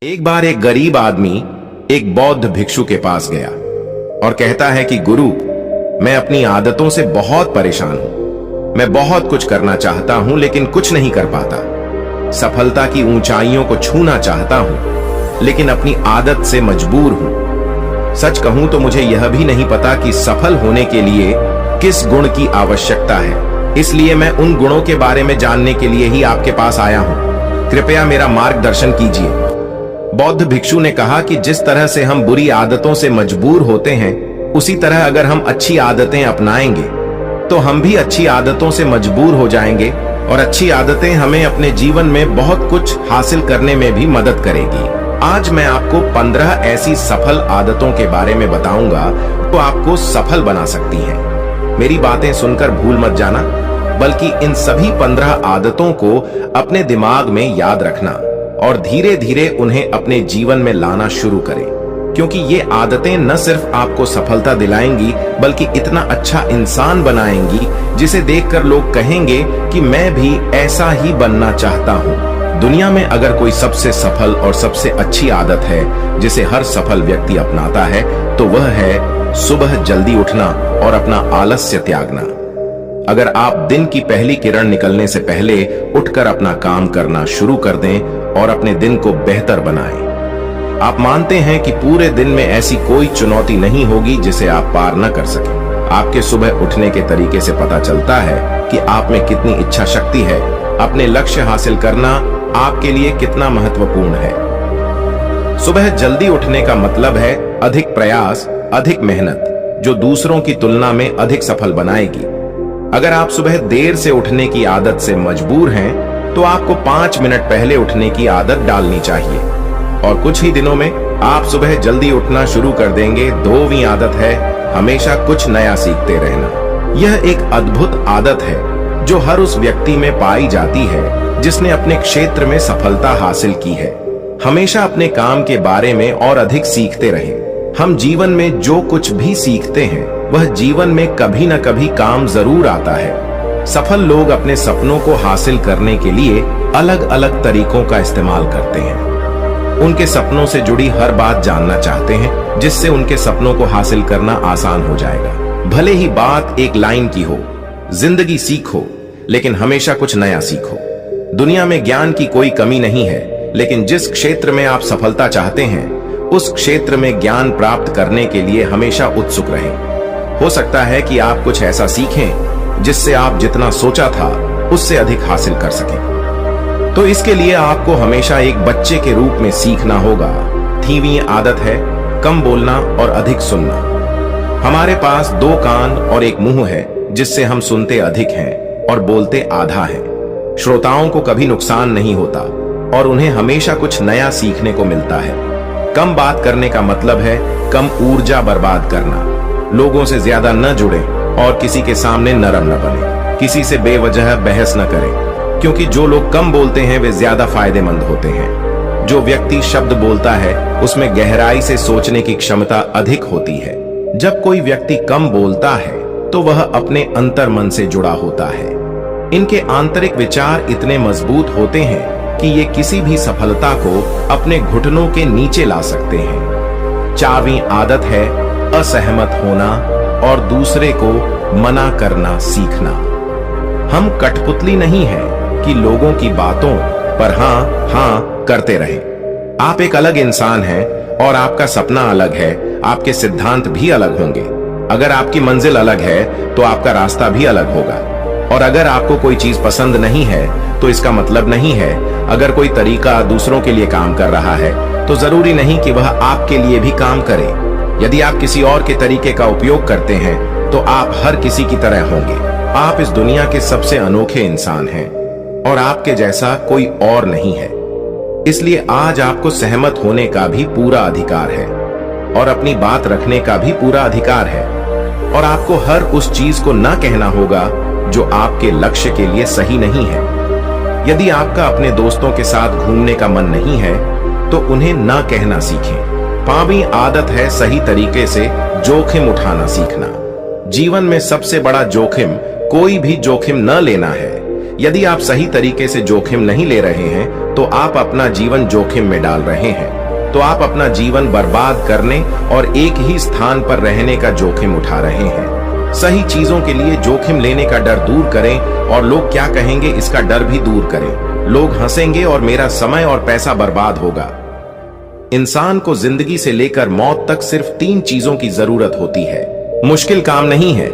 एक बार एक गरीब आदमी एक बौद्ध भिक्षु के पास गया और कहता है कि गुरु, मैं अपनी आदतों से बहुत परेशान हूं। मैं बहुत कुछ करना चाहता हूं लेकिन कुछ नहीं कर पाता। सफलता की ऊंचाइयों को छूना चाहता हूं लेकिन अपनी आदत से मजबूर हूं। सच कहूं तो मुझे यह भी नहीं पता कि सफल होने के लिए किस गुण की आवश्यकता है। इसलिए मैं उन गुणों के बारे में जानने के लिए ही आपके पास आया हूं। कृपया मेरा मार्गदर्शन कीजिए। बौद्ध भिक्षु ने कहा कि जिस तरह से हम बुरी आदतों से मजबूर होते हैं, उसी तरह अगर हम अच्छी आदतें अपनाएंगे तो हम भी अच्छी आदतों से मजबूर हो जाएंगे और अच्छी आदतें हमें अपने जीवन में बहुत कुछ हासिल करने में भी मदद करेगी। आज मैं आपको 15 ऐसी सफल आदतों के बारे में बताऊंगा जो आपको सफल बना सकती हैं। मेरी बातें सुनकर भूल मत जाना, बल्कि इन सभी 15 आदतों को अपने दिमाग में याद रखना और धीरे धीरे उन्हें अपने जीवन में लाना शुरू करें, क्योंकि ये आदतें न सिर्फ आपको सफलता दिलाएंगी बल्कि इतना अच्छा इंसान बनाएंगी जिसे देखकर लोग कहेंगे कि मैं भी ऐसा ही बनना चाहता हूं। दुनिया में अगर कोई सबसे सफल और सबसे अच्छी आदत है जिसे हर सफल व्यक्ति अपनाता है तो वह है सुबह जल्दी उठना और अपना आलस्य त्यागना। अगर आप दिन की पहली किरण निकलने से पहले उठकर अपना काम करना शुरू कर दें और अपने दिन को बेहतर बनाएं, आप मानते हैं कि पूरे दिन में ऐसी कोई चुनौती नहीं होगी जिसे आप पार न कर सकें। आपके सुबह उठने के तरीके से पता चलता है कि आप में कितनी इच्छा शक्ति है। अपने लक्ष्य हासिल करना आपके लिए कितना महत्वपूर्ण है। सुबह जल्दी उठने का मतलब है अधिक प्रयास, अधिक मेहनत, जो दूसरों की तुलना में अधिक सफल बनाएगी। अगर आप सुबह देर से उठने की आदत से मजबूर हैं, तो आपको 5 मिनट पहले उठने की आदत डालनी चाहिए और कुछ ही दिनों में आप सुबह जल्दी उठना शुरू कर देंगे। 2वीं आदत है हमेशा कुछ नया सीखते रहना। यह एक अद्भुत आदत है जो हर उस व्यक्ति में पाई जाती है जिसने अपने क्षेत्र में सफलता हासिल की है। हमेशा अपने काम के बारे में और अधिक सीखते रहें। हम जीवन में जो कुछ भी सीखते हैं वह जीवन में कभी न कभी काम जरूर आता है। सफल लोग अपने सपनों को हासिल करने के लिए अलग अलग तरीकों का इस्तेमाल करते हैं। उनके सपनों से जुड़ी हर बात जानना चाहते हैं जिससे उनके सपनों को हासिल करना आसान हो जाएगा। भले ही बात एक लाइन की हो, जिंदगी सीखो लेकिन हमेशा कुछ नया सीखो। दुनिया में ज्ञान की कोई कमी नहीं है, लेकिन जिस क्षेत्र में आप सफलता चाहते हैं उस क्षेत्र में ज्ञान प्राप्त करने के लिए हमेशा उत्सुक रहें। हो सकता है कि आप कुछ ऐसा सीखें जिससे आप जितना सोचा था उससे अधिक हासिल कर सकें। तो इसके लिए आपको हमेशा एक बच्चे के रूप में सीखना होगा। 3वीं आदत है कम बोलना और अधिक सुनना। हमारे पास 2 कान और एक मुंह है जिससे हम सुनते अधिक हैं और बोलते आधा है। श्रोताओं को कभी नुकसान नहीं होता और उन्हें हमेशा कुछ नया सीखने को मिलता है। कम बात करने का मतलब है कम ऊर्जा बर्बाद करना। लोगों से ज्यादा न जुड़े और किसी के सामने नरम न बने। किसी से बेवजह बहस न करें, क्योंकि जो लोग कम बोलते हैं वे ज्यादा फायदेमंद होते हैं। जो व्यक्ति शब्द बोलता है उसमें गहराई से सोचने की क्षमता अधिक होती है। जब कोई व्यक्ति कम बोलता है तो वह अपने अंतर मन से जुड़ा होता है। इनके आंतरिक विचार इतने मजबूत होते हैं कि ये किसी भी सफलता को अपने घुटनों के नीचे ला सकते हैं। 4वीं आदत है असहमत होना और दूसरे को मना करना सीखना। हम कठपुतली नहीं हैं कि लोगों की बातों पर हाँ करते रहें। आप एक अलग इंसान हैं और आपका सपना अलग है। आपके सिद्धांत भी अलग होंगे। अगर आपकी मंजिल अलग है तो आपका रास्ता भी अलग होगा। और अगर आपको कोई चीज पसंद नहीं है तो इसका मतलब नहीं है अगर कोई तरीका दूसरों के लिए काम कर रहा है तो जरूरी नहीं कि वह आपके लिए भी काम करे। यदि आप किसी और के तरीके का उपयोग करते हैं तो आप हर किसी की तरह होंगे। आप इस दुनिया के सबसे अनोखे इंसान हैं और आपके जैसा कोई और नहीं है। इसलिए आज आपको सहमत होने का भी पूरा अधिकार है और अपनी बात रखने का भी पूरा अधिकार है। और आपको हर उस चीज को ना कहना होगा जो आपके लक्ष्य के लिए सही नहीं है। यदि आपका अपने दोस्तों के साथ घूमने का मन नहीं है तो उन्हें ना कहना सीखें। 5वीं आदत है सही तरीके से जोखिम उठाना सीखना। जीवन में सबसे बड़ा जोखिम कोई भी जोखिम न लेना है। यदि आप सही तरीके से जोखिम नहीं ले रहे हैं तो आप अपना जीवन जोखिम में डाल रहे हैं, तो आप अपना जीवन बर्बाद करने और एक ही स्थान पर रहने का जोखिम उठा रहे हैं। सही चीजों के लिए जोखिम लेने का डर दूर करें और लोग क्या कहेंगे इसका डर भी दूर करें। लोग हंसेंगे और मेरा समय और पैसा बर्बाद होगा। इंसान को जिंदगी से लेकर मौत तक सिर्फ 3 चीजों की जरूरत होती है। मुश्किल काम नहीं है।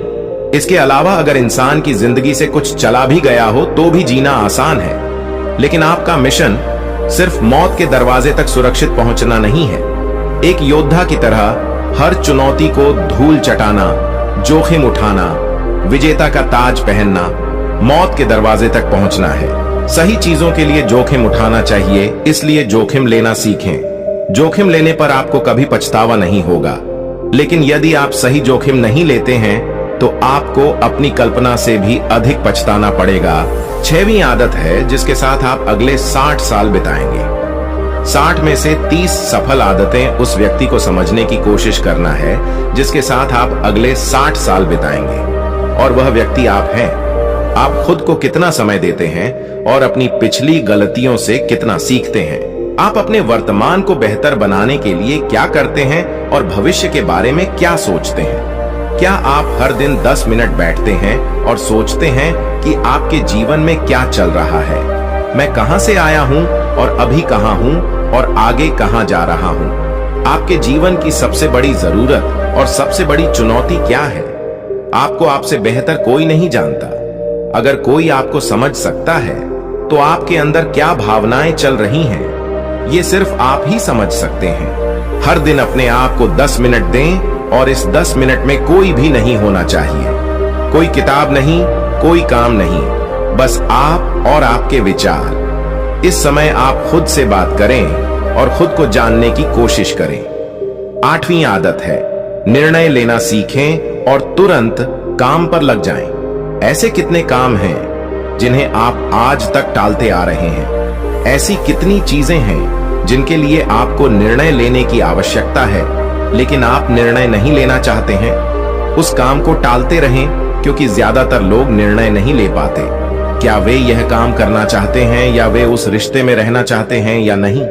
इसके अलावा अगर इंसान की जिंदगी से कुछ चला भी गया हो तो भी जीना आसान है। लेकिन आपका मिशन सिर्फ मौत के दरवाजे तक सुरक्षित पहुंचना नहीं है। एक योद्धा की तरह हर चुनौती को धूल चटाना, जोखिम उठाना, विजेता का ताज पहनना, मौत के दरवाजे तक पहुंचना है। सही चीजों के लिए जोखिम उठाना चाहिए, इसलिए जोखिम लेना सीखें। जोखिम लेने पर आपको कभी पछतावा नहीं होगा। लेकिन यदि आप सही जोखिम नहीं लेते हैं तो आपको अपनी कल्पना से भी अधिक पछताना पड़ेगा। 6वीं आदत है जिसके साथ आप अगले 60 साल बिताएंगे। 60 में से 30 सफल आदतें उस व्यक्ति को समझने की कोशिश करना है जिसके साथ आप अगले 60 साल बिताएंगे, और वह व्यक्ति आप हैं। आप खुद को कितना समय देते हैं और अपनी पिछली गलतियों से कितना सीखते हैं। आप अपने वर्तमान को बेहतर बनाने के लिए क्या करते हैं और भविष्य के बारे में क्या सोचते हैं। क्या आप हर दिन 10 मिनट बैठते हैं और सोचते हैं कि आपके जीवन में क्या चल रहा है, मैं कहां से आया हूं और अभी कहां हूं और आगे कहां जा रहा हूं। आपके जीवन की सबसे बड़ी जरूरत और सबसे बड़ी चुनौती क्या है। आपको आपसे बेहतर कोई नहीं जानता। अगर कोई आपको समझ सकता है तो आपके अंदर क्या भावनाएं चल रही हैं, ये सिर्फ आप ही समझ सकते हैं। हर दिन अपने आप को 10 मिनट दें और इस 10 मिनट में कोई भी नहीं होना चाहिए। कोई किताब नहीं, कोई काम नहीं, बस आप और आपके विचार। इस समय आप खुद से बात करें और खुद को जानने की कोशिश करें। 8वीं आदत है निर्णय लेना सीखें और तुरंत काम पर लग जाएं। ऐसे कितने काम हैं जिन्हें आप आज तक टालते आ रहे हैं। ऐसी कितनी चीजें हैं जिनके लिए आपको निर्णय लेने की आवश्यकता है लेकिन आप निर्णय नहीं लेना चाहते हैं। उस काम को टालते रहें क्योंकि ज्यादातर लोग निर्णय नहीं ले पाते। क्या वे यह काम करना चाहते हैं या वे उस रिश्ते में रहना चाहते हैं या नहीं।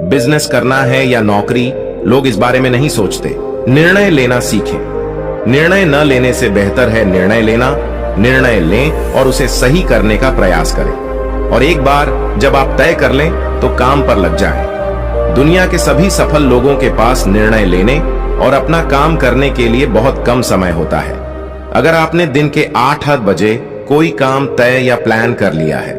बिजनेस करना है या नौकरी, लोग इस बारे में नहीं सोचते। निर्णय लेना सीखें। निर्णय न लेने से बेहतर है निर्णय लेना। निर्णय लें और उसे सही करने का प्रयास करें, और एक बार जब आप तय कर लें तो काम पर लग जाएं। दुनिया के सभी सफल लोगों के पास निर्णय लेने और अपना काम करने के लिए बहुत कम समय होता है। अगर आपने दिन के 8 बजे कोई काम तय या प्लान कर लिया है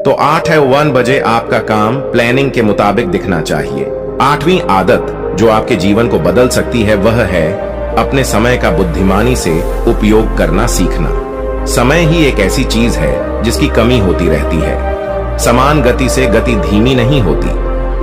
तो 8:01 बजे आपका काम प्लानिंग के मुताबिक दिखना चाहिए। 8वीं आदत जो आपके जीवन को बदल सकती है वह है अपने समय का बुद्धिमानी से उपयोग करना सीखना। समय ही एक ऐसी चीज है जिसकी कमी होती रहती है। समान गति से गति धीमी नहीं होती।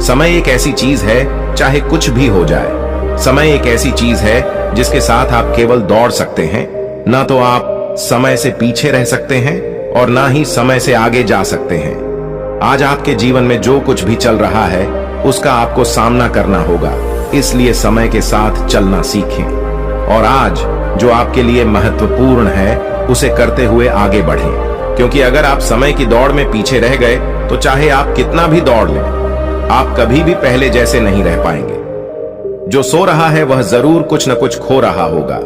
समय एक ऐसी चीज है चाहे कुछ भी हो जाए। समय एक ऐसी चीज है जिसके साथ आप केवल दौड़ सकते हैं, ना तो आप समय से पीछे रह सकते हैं और ना ही समय से आगे जा सकते हैं। आज आपके जीवन में जो कुछ भी चल रहा है उसका आपको सामना करना होगा, इसलिए समय के साथ चलना सीखें और आज जो आपके लिए महत्वपूर्ण है उसे करते हुए आगे बढ़ें। क्योंकि अगर आप समय की दौड़ में पीछे रह गए तो चाहे आप कितना भी दौड़ लें, आप कभी भी पहले जैसे नहीं रह पाएंगे। जो सो रहा है वह जरूर कुछ न कुछ खो रहा होगा,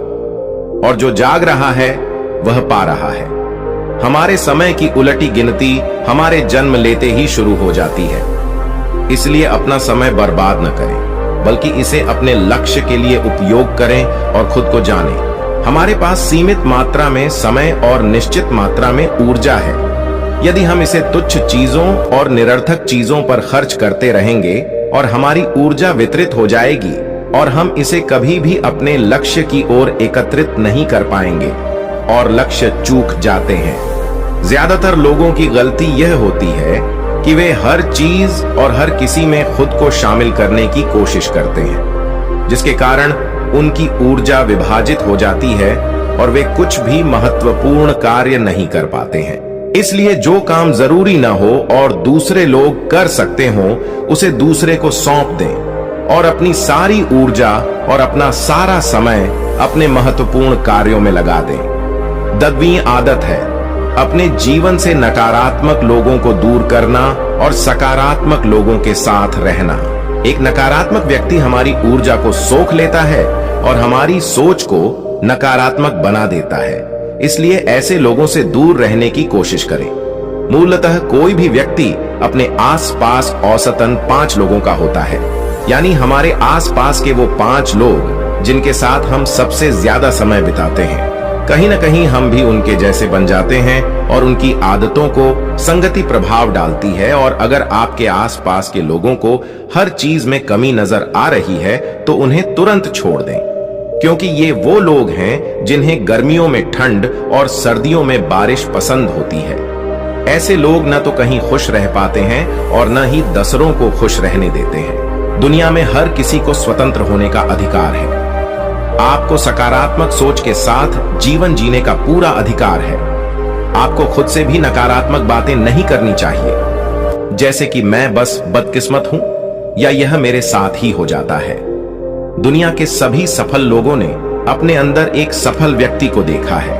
और जो जाग रहा है वह पा रहा है। हमारे समय की उलटी गिनती हमारे जन्म लेते ही शुरू हो जाती है। इसलिए अपना समय बर्बाद न करें, बल्कि इसे अपने लक्ष्य के लिए उपयोग करें और खुद को जानें। हमारे पास सीमित मात्रा में समय और निश्चित मात्रा में ऊर्जा है। यदि हम इसे तुच्छ चीजों और निरर्थक चीजों पर खर्च करते रहेंगे और हमारी ऊर्जा वितरित हो जाएगी और हम इसे कभी भी अपने लक्ष्य की ओर एकत्रित नहीं कर पाएंगे और लक्ष्य चूक जाते हैं। ज्यादातर लोगों की गलती यह होती है कि वे हर चीज और हर किसी में खुद को शामिल करने की कोशिश करते हैं, जिसके कारण उनकी ऊर्जा विभाजित हो जाती है और वे कुछ भी महत्वपूर्ण कार्य नहीं कर पाते हैं। इसलिए जो काम जरूरी ना हो और दूसरे लोग कर सकते हो उसे दूसरे को सौंप दें और अपनी सारी ऊर्जा और अपना सारा समय अपने महत्वपूर्ण कार्यों में लगा दें। 10वीं आदत है अपने जीवन से नकारात्मक लोगों को दूर करना और सकारात्मक लोगों के साथ रहना। एक नकारात्मक व्यक्ति हमारी ऊर्जा को सोख लेता है और हमारी सोच को नकारात्मक बना देता है। इसलिए ऐसे लोगों से दूर रहने की कोशिश करें। मूलतः कोई भी व्यक्ति अपने आसपास औसतन 5 लोगों का होता है, यानी हमारे आसपास के वो 5 लोग जिनके साथ हम सबसे ज्यादा समय बिताते हैं। कहीं ना कहीं हम भी उनके जैसे बन जाते हैं और उनकी आदतों को संगति प्रभाव डालती है। और अगर आपके आसपास के लोगों को हर चीज में कमी नजर आ रही है तो उन्हें तुरंत छोड़ दें, क्योंकि ये वो लोग हैं जिन्हें गर्मियों में ठंड और सर्दियों में बारिश पसंद होती है। ऐसे लोग न तो कहीं खुश रह पाते हैं और न ही दूसरों को खुश रहने देते हैं। दुनिया में हर किसी को स्वतंत्र होने का अधिकार है। आपको सकारात्मक सोच के साथ जीवन जीने का पूरा अधिकार है। आपको खुद से भी नकारात्मक बातें नहीं करनी चाहिए, जैसे कि मैं बस बदकिस्मत हूं या यह मेरे साथ ही हो जाता है। दुनिया के सभी सफल लोगों ने अपने अंदर एक सफल व्यक्ति को देखा है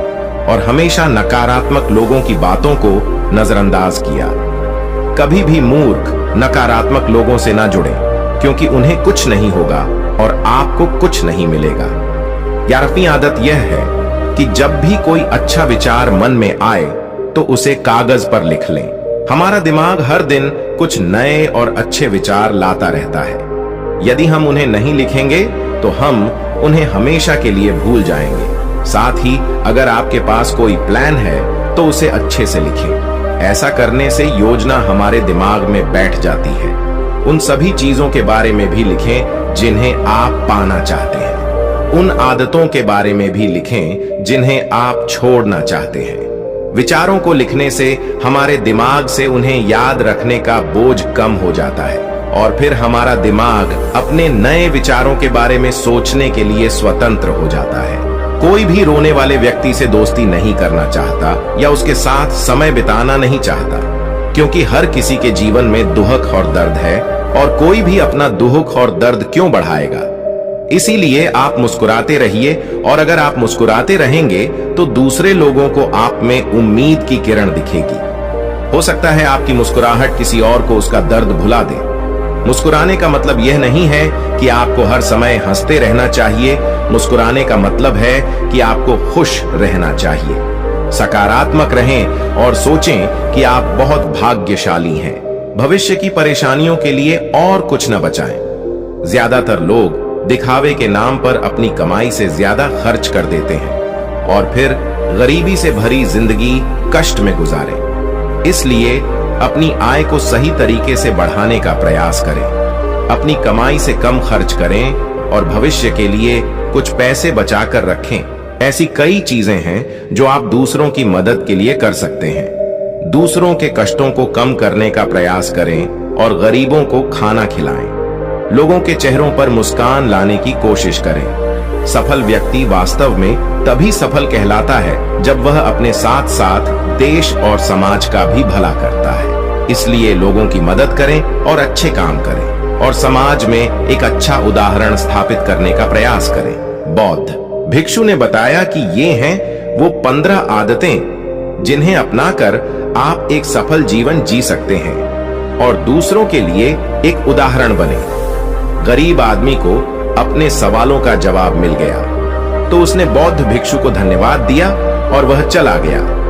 और हमेशा नकारात्मक लोगों की बातों को नजरअंदाज किया। कभी भी मूर्ख नकारात्मक लोगों से ना जुड़े, क्योंकि उन्हें कुछ नहीं होगा और आपको कुछ नहीं मिलेगा। 11वीं आदत यह है कि जब भी कोई अच्छा विचार मन में आए तो उसे कागज पर लिख लें। हमारा दिमाग हर दिन कुछ नए और अच्छे विचार लाता रहता है। यदि हम उन्हें नहीं लिखेंगे तो हम उन्हें हमेशा के लिए भूल जाएंगे। साथ ही अगर आपके पास कोई प्लान है तो उसे अच्छे से लिखें। ऐसा करने से योजना हमारे दिमाग में बैठ जाती है। उन सभी चीजों के बारे में भी लिखें जिन्हें आप पाना चाहते हैं। उन आदतों के बारे में भी लिखें जिन्हें आप छोड़ना चाहते हैं। विचारों को लिखने से हमारे दिमाग से उन्हें याद रखने का बोझ कम हो जाता है और फिर हमारा दिमाग अपने नए विचारों के बारे में सोचने के लिए स्वतंत्र हो जाता है। कोई भी रोने वाले व्यक्ति से दोस्ती नहीं करना चाहता या उसके साथ समय बिताना नहीं चाहता, क्योंकि हर किसी के जीवन में दुख और दर्द है और कोई भी अपना दुख और दर्द क्यों बढ़ाएगा। इसीलिए आप मुस्कुराते रहिए, और अगर आप मुस्कुराते रहेंगे तो दूसरे लोगों को आप में उम्मीद की किरण दिखेगी। हो सकता है आपकी मुस्कुराहट किसी और को उसका दर्द भुला दे। मुस्कुराने का मतलब यह नहीं है कि आपको हर समय हंसते रहना चाहिए। मुस्कुराने का मतलब है कि आपको खुश रहना चाहिए। सकारात्मक रहें और सोचें कि आप बहुत भाग्यशाली हैं। भविष्य की परेशानियों के लिए और कुछ न बचाएं। ज्यादातर लोग दिखावे के नाम पर अपनी कमाई से ज्यादा खर्च कर देते हैं और फिर गरीबी से भरी जिंदगी कष्ट में गुजारें। इसलिए अपनी आय को सही तरीके से बढ़ाने का प्रयास करें। अपनी कमाई से कम खर्च करें और भविष्य के लिए कुछ पैसे बचाकर रखें। ऐसी कई चीजें हैं जो आप दूसरों की मदद के लिए कर सकते हैं। दूसरों के कष्टों को कम करने का प्रयास करें और गरीबों को खाना खिलाएं। लोगों के चेहरों पर मुस्कान लाने की कोशिश करें। सफल व्यक्ति वास्तव में तभी सफल कहलाता है जब वह अपने साथ साथ देश और समाज का भी भला करता है। इसलिए लोगों की मदद करें और अच्छे काम करें और समाज में एक अच्छा उदाहरण स्थापित करने का प्रयास करें। बौद्ध भिक्षु ने बताया कि ये हैं वो 15 आदतें जिन्हें अपनाकर आप एक सफल जीवन जी सकते हैं और दूसरों के लिए एक उदाहरण बने। गरीब आदमी को अपने सवालों का जवाब मिल गया तो उसने बौद्ध भिक्षु को धन्यवाद दिया और वह चला गया।